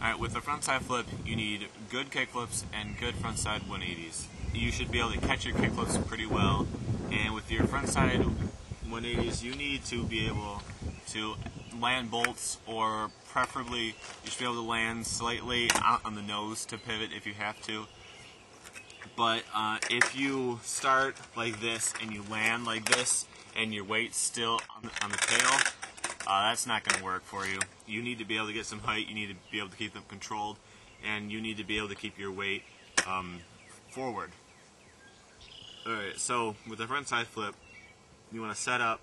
Alright, with the frontside flip, you need good kickflips and good frontside 180s. You should be able to catch your kickflips pretty well, and with your frontside 180s, you need to be able to land bolts, or preferably you should be able to land slightly out on the nose to pivot if you have to. But if you start like this and you land like this and your weight's still on the tail, that's not going to work for you. You need to be able to get some height, you need to be able to keep them controlled, and you need to be able to keep your weight forward. Alright, so with the frontside flip, you want to set up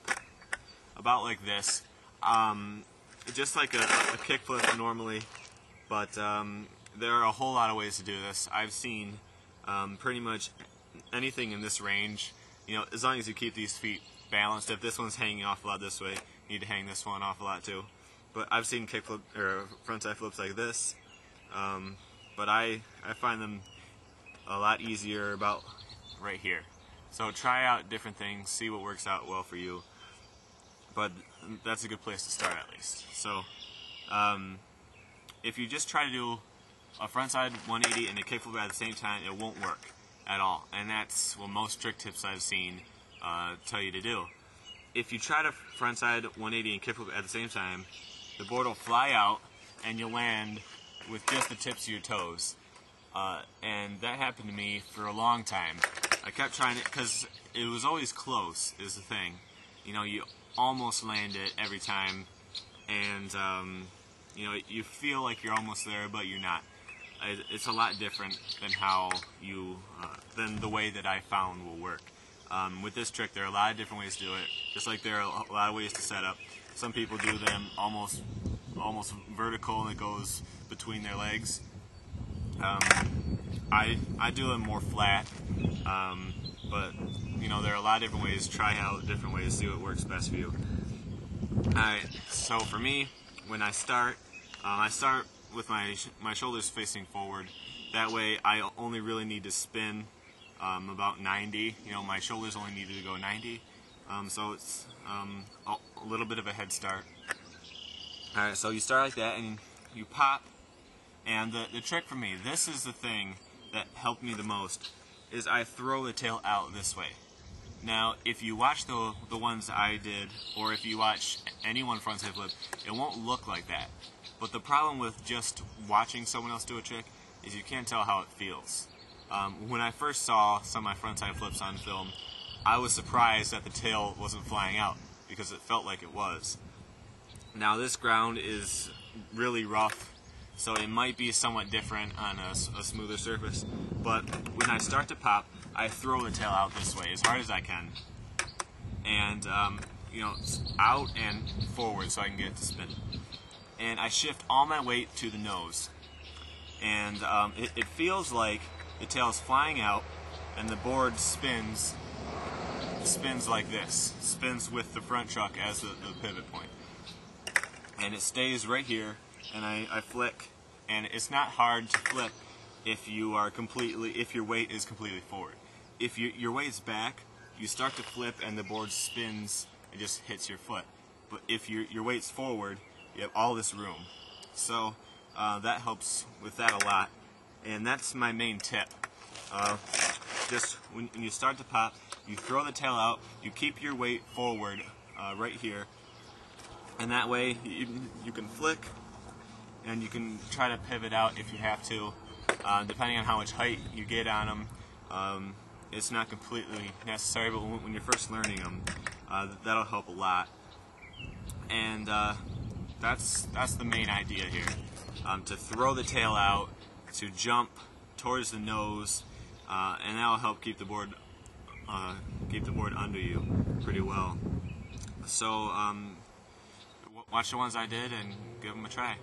about like this, just like a kickflip normally, but there are a whole lot of ways to do this. I've seen pretty much anything in this range, as long as you keep these feet balanced. If this one's hanging off a lot this way, you need to hang this one off a lot too. But I've seen kickflip or frontside flips like this, but I find them a lot easier about right here. So try out different things, see what works out well for you. But that's a good place to start at least. So if you just try to do a frontside 180 and a kickflip at the same time, it won't work at all. And that's what most trick tips I've seen tell you to do. If you try to frontside 180 and kickflip at the same time, the board will fly out and you'll land with just the tips of your toes. And that happened to me for a long time. I kept trying it because it was always close, is the thing. You almost land it every time, and you feel like you're almost there, but you're not. It's a lot different than how than the way that I found will work. With this trick, there are a lot of different ways to do it, just like there are a lot of ways to set up. Some people do them almost vertical, and it goes between their legs. I do them more flat, but there are a lot of different ways. Try out different ways, see what works best for you. Alright, so for me, when I start with my shoulders facing forward. That way I only really need to spin about 90. My shoulders only needed to go 90, so it's a little bit of a head start. Alright, so you start like that and you pop, and the trick for me, this is the thing that helped me the most, is I throw the tail out this way. Now, if you watch the ones I did, or if you watch anyone frontside flip, it won't look like that. But the problem with just watching someone else do a trick is you can't tell how it feels. When I first saw some of my frontside flips on film, I was surprised that the tail wasn't flying out, because it felt like it was. Now, this ground is really rough, so it might be somewhat different on a smoother surface. But when I start to pop, I throw the tail out this way as hard as I can, and out and forward so I can get it to spin. And I shift all my weight to the nose, and it feels like the tail is flying out, and the board spins like this, spins with the front truck as the pivot point, and it stays right here. And I flick, and it's not hard to flip if your weight is completely forward. If your weight's back, you start to flip and the board spins and just hits your foot. But if your weight's forward, you have all this room. So that helps with that a lot. And that's my main tip. Just when you start to pop, you throw the tail out, you keep your weight forward right here, and that way you can flick, and you can try to pivot out if you have to, depending on how much height you get on them. It's not completely necessary, but when you're first learning them, that'll help a lot. And that's the main idea here, to throw the tail out, to jump towards the nose, and that'll help keep the board under you pretty well. So watch the ones I did and give them a try.